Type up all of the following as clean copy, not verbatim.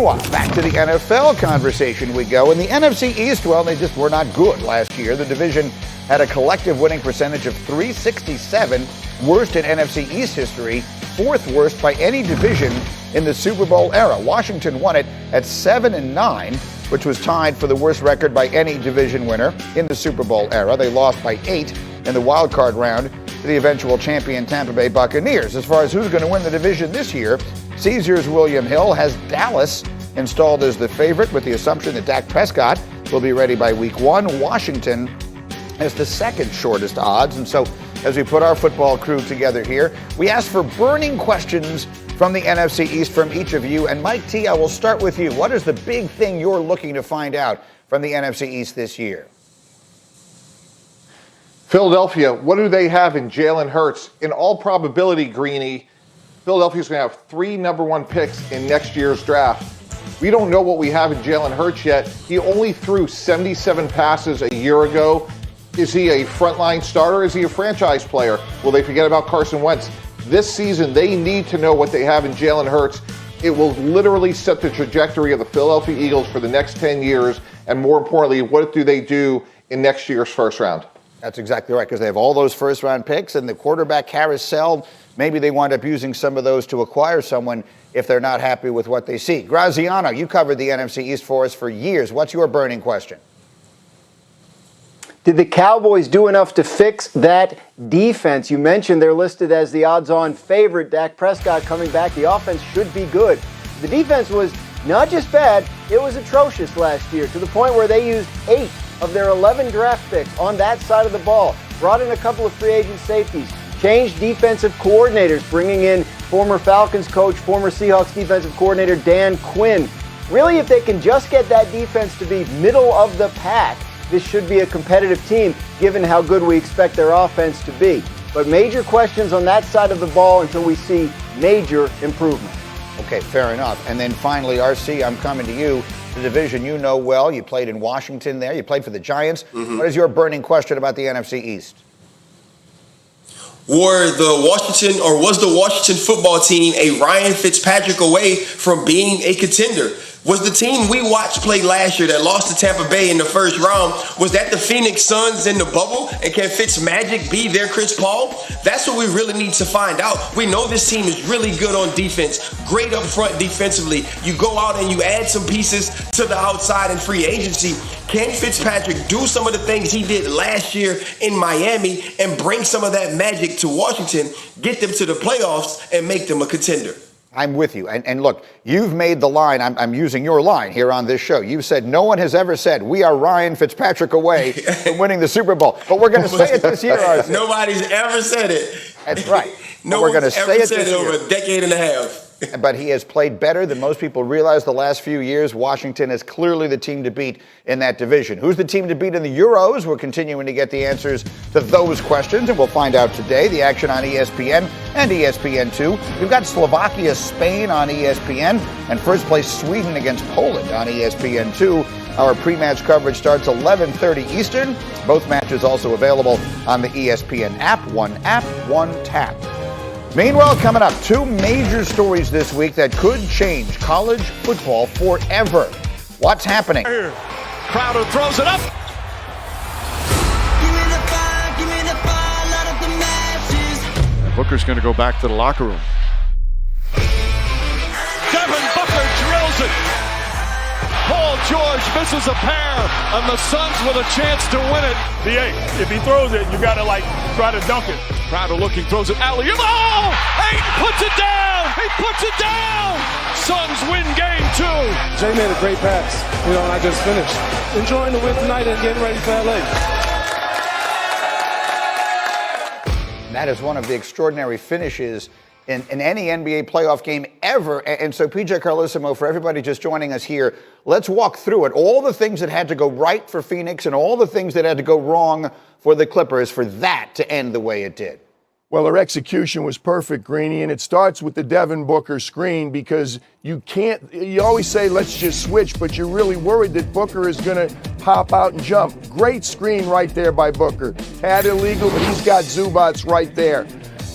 Meanwhile, back to the NFL conversation we go. In the NFC East, well, they just were not good last year. The division had a collective winning percentage of .367, worst in NFC East history, fourth worst by any division in the Super Bowl era. Washington won it at 7-9, which was tied for the worst record by any division winner in the Super Bowl era. They lost by 8 in the wild card round to the eventual champion Tampa Bay Buccaneers. As far as who's going to win the division this year, Caesars William Hill has Dallas installed as the favorite with the assumption that Dak Prescott will be ready by week 1. Washington has the second shortest odds. And so as we put our football crew together here, we asked for burning questions from the NFC East from each of you. And Mike T, I will start with you. What is the big thing you're looking to find out from the NFC East this year? Philadelphia, what do they have in Jalen Hurts? In all probability, Greeny, Philadelphia's going to have 3 number 1 picks in next year's draft. We don't know what we have in Jalen Hurts yet. He only threw 77 passes a year ago. Is he a frontline starter? Is he a franchise player? Will they forget about Carson Wentz? This season, they need to know what they have in Jalen Hurts. It will literally set the trajectory of the Philadelphia Eagles for the next 10 years. And more importantly, what do they do in next year's first round? That's exactly right, because they have all those first-round picks, and the quarterback carousel, maybe they wind up using some of those to acquire someone if they're not happy with what they see. Graziano, you covered the NFC East for us for years. What's your burning question? Did the Cowboys do enough to fix that defense? You mentioned they're listed as the odds-on favorite. Dak Prescott coming back. The offense should be good. The defense was not just bad, it was atrocious last year, to the point where they used 8 of their 11 draft picks on that side of the ball. Brought in a couple of free agent safeties. Changed defensive coordinators, bringing in former Falcons coach, former Seahawks defensive coordinator Dan Quinn. Really, if they can just get that defense to be middle of the pack, this should be a competitive team, given how good we expect their offense to be. But major questions on that side of the ball until we see major improvement. Okay, fair enough. And then finally, RC, I'm coming to you. The division you know well. You played in Washington there. You played for the Giants. Mm-hmm. What is your burning question about the NFC East? Was the Washington football team a Ryan Fitzpatrick away from being a contender? Was the team we watched play last year that lost to Tampa Bay in the first round, was that the Phoenix Suns in the bubble? And can Fitzmagic be their Chris Paul? That's what we really need to find out. We know this team is really good on defense, great up front defensively. You go out and you add some pieces to the outside in free agency. Can Fitzpatrick do some of the things he did last year in Miami and bring some of that magic to Washington, get them to the playoffs, and make them a contender? I'm with you. And look, you've made the line. I'm using your line here on this show. You've said no one has ever said we are Ryan Fitzpatrick away from winning the Super Bowl. But we're going to say it this year, RC. Nobody's ever said it. That's right. No we're going to one's say ever it said this it year. over a decade and a half. But he has played better than most people realize the last few years. Washington is clearly the team to beat in that division. Who's the team to beat in the Euros? We're continuing to get the answers to those questions, and we'll find out today. The action on ESPN and ESPN2. We've got Slovakia, Spain on ESPN, and first place Sweden against Poland on ESPN2. Our pre-match coverage starts 11:30 Eastern. Both matches also available on the ESPN app, one tap. Meanwhile, coming up, 2 major stories this week that could change college football forever. What's happening? Crowder throws it up. Booker's going to go back to the locker room. Devin Booker drills it. Paul George misses a pair, and the Suns with a chance to win it. If he throws it, you got to try to dunk it. Crowder looking, throws it alley-oop. Oh! He puts it down! He puts it down! Suns win game 2. Jay made a great pass, and I just finished. Enjoying the win tonight and getting ready for LA. That is one of the extraordinary finishes in any NBA playoff game ever. And so, PJ Carlissimo, for everybody just joining us here, let's walk through it. All the things that had to go right for Phoenix and all the things that had to go wrong for the Clippers for that to end the way it did. Well, their execution was perfect, Greeny, and it starts with the Devin Booker screen because you always say, let's just switch, but you're really worried that Booker is going to pop out and jump. Great screen right there by Booker. Had illegal, but he's got Zubats right there.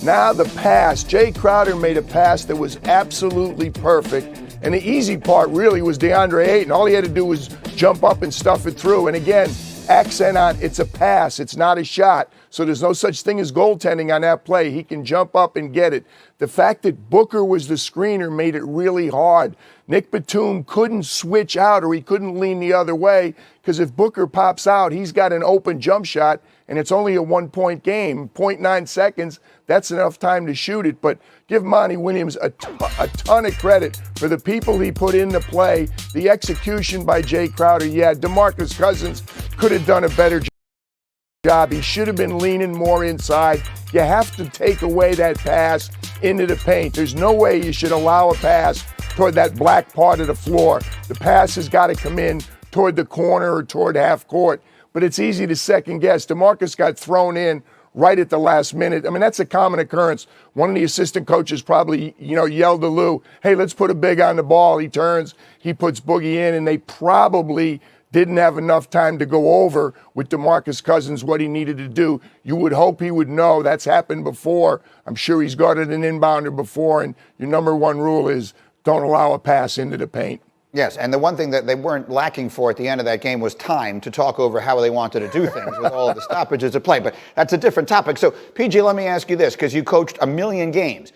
Now the pass. Jay Crowder made a pass that was absolutely perfect. And the easy part really was DeAndre Ayton. All he had to do was jump up and stuff it through. And again, accent on it's a pass, it's not a shot. So there's no such thing as goaltending on that play. He can jump up and get it. The fact that Booker was the screener made it really hard. Nick Batum couldn't switch out, or he couldn't lean the other way, because if Booker pops out, he's got an open jump shot, and it's only a 1-point game. 0.9 seconds, that's enough time to shoot it. But give Monty Williams a ton of credit for the people he put in the play, the execution by Jay Crowder. Yeah, DeMarcus Cousins could have done a better job. He should have been leaning more inside. You have to take away that pass into the paint. There's no way you should allow a pass toward that black part of the floor. The pass has got to come in toward the corner or toward half court. But it's easy to second guess. DeMarcus got thrown in right at the last minute. I mean, that's a common occurrence. One of the assistant coaches probably, yelled to Lou, hey, let's put a big on the ball. He turns, he puts Boogie in, and they probably didn't have enough time to go over with DeMarcus Cousins what he needed to do. You would hope he would know that's happened before. I'm sure he's guarded an inbounder before, and your number one rule is don't allow a pass into the paint. Yes, and the one thing that they weren't lacking for at the end of that game was time to talk over how they wanted to do things with all of the stoppages of play. But that's a different topic. So, PG, let me ask you this, because you coached a million games.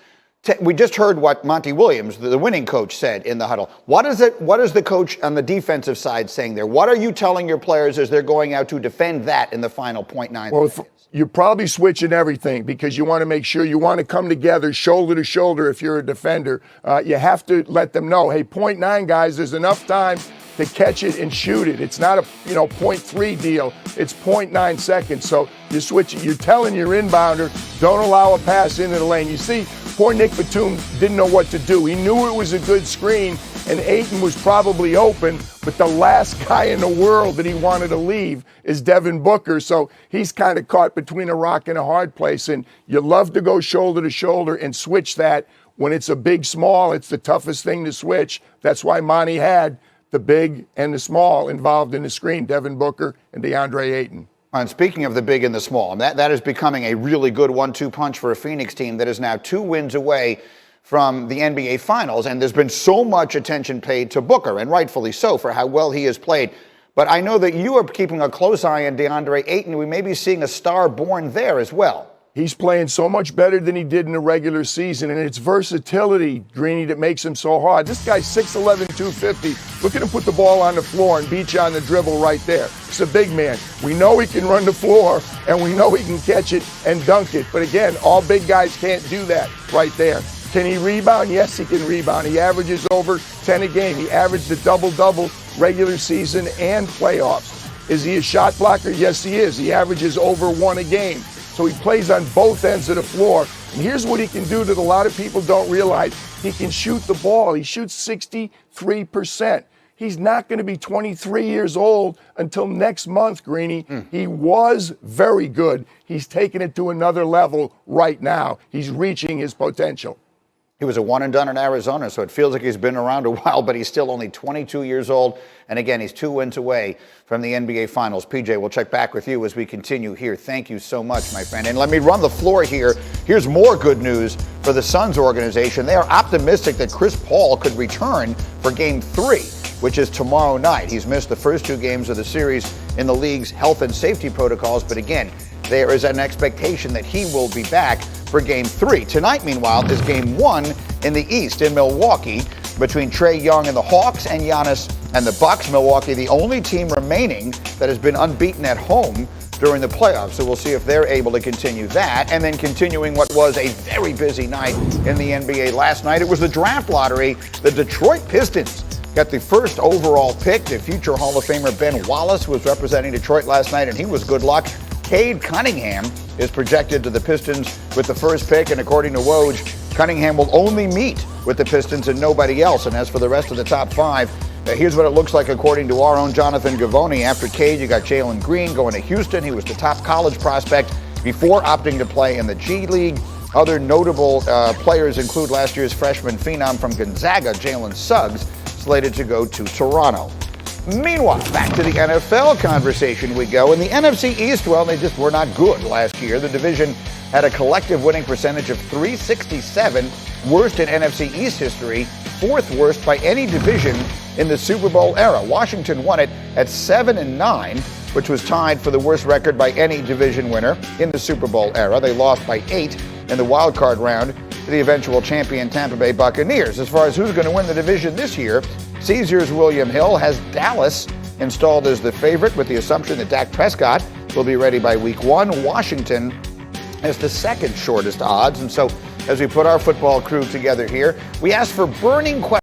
We just heard what Monty Williams, the winning coach, said in the huddle. What is the coach on the defensive side saying there? What are you telling your players as they're going out to defend that in the final 0.9 seconds? You're probably switching everything because you want to make ssure you want to come together shoulder to shoulder if you're a defender. You have to let them know, hey, 0.9, guys, there's enough time to catch it and shoot it. It's not a 0.3 deal. It's 0.9 seconds. So you're switching. You're telling your inbounder, don't allow a pass into the lane. You see, poor Nick Batum didn't know what to do. He knew it was a good screen, and Ayton was probably open, but the last guy in the world that he wanted to leave is Devin Booker. So he's kind of caught between a rock and a hard place, and you love to go shoulder to shoulder and switch that. When it's a big small, it's the toughest thing to switch. That's why Monty had the big and the small involved in the screen, Devin Booker and DeAndre Ayton. And speaking of the big and the small, that is becoming a really good 1-2 punch for a Phoenix team that is now 2 wins away from the NBA Finals. And there's been so much attention paid to Booker, and rightfully so, for how well he has played. But I know that you are keeping a close eye on DeAndre Ayton. We may be seeing a star born there as well. He's playing so much better than he did in the regular season, and it's versatility, Greeny, that makes him so hard. This guy's 6'11", 250. Look at him put the ball on the floor and beat you on the dribble right there. He's a big man. We know he can run the floor, and we know he can catch it and dunk it. But again, all big guys can't do that right there. Can he rebound? Yes, he can rebound. He averages over 10 a game. He averaged a double-double regular season and playoffs. Is he a shot blocker? Yes, he is. He averages over 1 a game. So he plays on both ends of the floor. And here's what he can do that a lot of people don't realize. He can shoot the ball. He shoots 63%. He's not going to be 23 years old until next month, Greeny. He was very good. He's taken it to another level right now. He's reaching his potential. He was a one and done in Arizona, so it feels like he's been around a while, but he's still only 22 years old. And again, he's 2 wins away from the NBA Finals. PJ, we'll check back with you as we continue here. Thank you so much, my friend. And let me run the floor here. Here's more good news for the Suns organization. They are optimistic that Chris Paul could return for Game 3, which is tomorrow night. He's missed the first 2 games of the series in the league's health and safety protocols, but again, there is an expectation that he will be back for Game 3. Tonight, meanwhile, is Game 1 in the East in Milwaukee between Trae Young and the Hawks and Giannis and the Bucks. Milwaukee, the only team remaining that has been unbeaten at home during the playoffs. So we'll see if they're able to continue that. And then continuing what was a very busy night in the NBA last night, it was the draft lottery. The Detroit Pistons got the first overall pick. The future Hall of Famer Ben Wallace was representing Detroit last night, and he was good luck. Cade Cunningham is projected to the Pistons with the first pick, and according to Woj, Cunningham will only meet with the Pistons and nobody else. And as for the rest of the top 5, here's what it looks like according to our own Jonathan Givony. After Cade, you got Jalen Green going to Houston. He was the top college prospect before opting to play in the G League. Other notable players include last year's freshman phenom from Gonzaga, Jalen Suggs, slated to go to Toronto. Meanwhile, back to the NFL conversation we go. In the NFC East, well, they just were not good last year. The division had a collective winning percentage of .367, worst in NFC East history. fourth worst by any division in the Super Bowl era. Washington won it at 7-9, which was tied for the worst record by any division winner in the Super Bowl era. They lost by 8 in the wild card round to the eventual champion Tampa Bay Buccaneers. As far as who's going to win the division this year, Caesars William Hill has Dallas installed as the favorite with the assumption that Dak Prescott will be ready by week 1. Washington has the second shortest odds. And so as we put our football crew together here, we asked for burning questions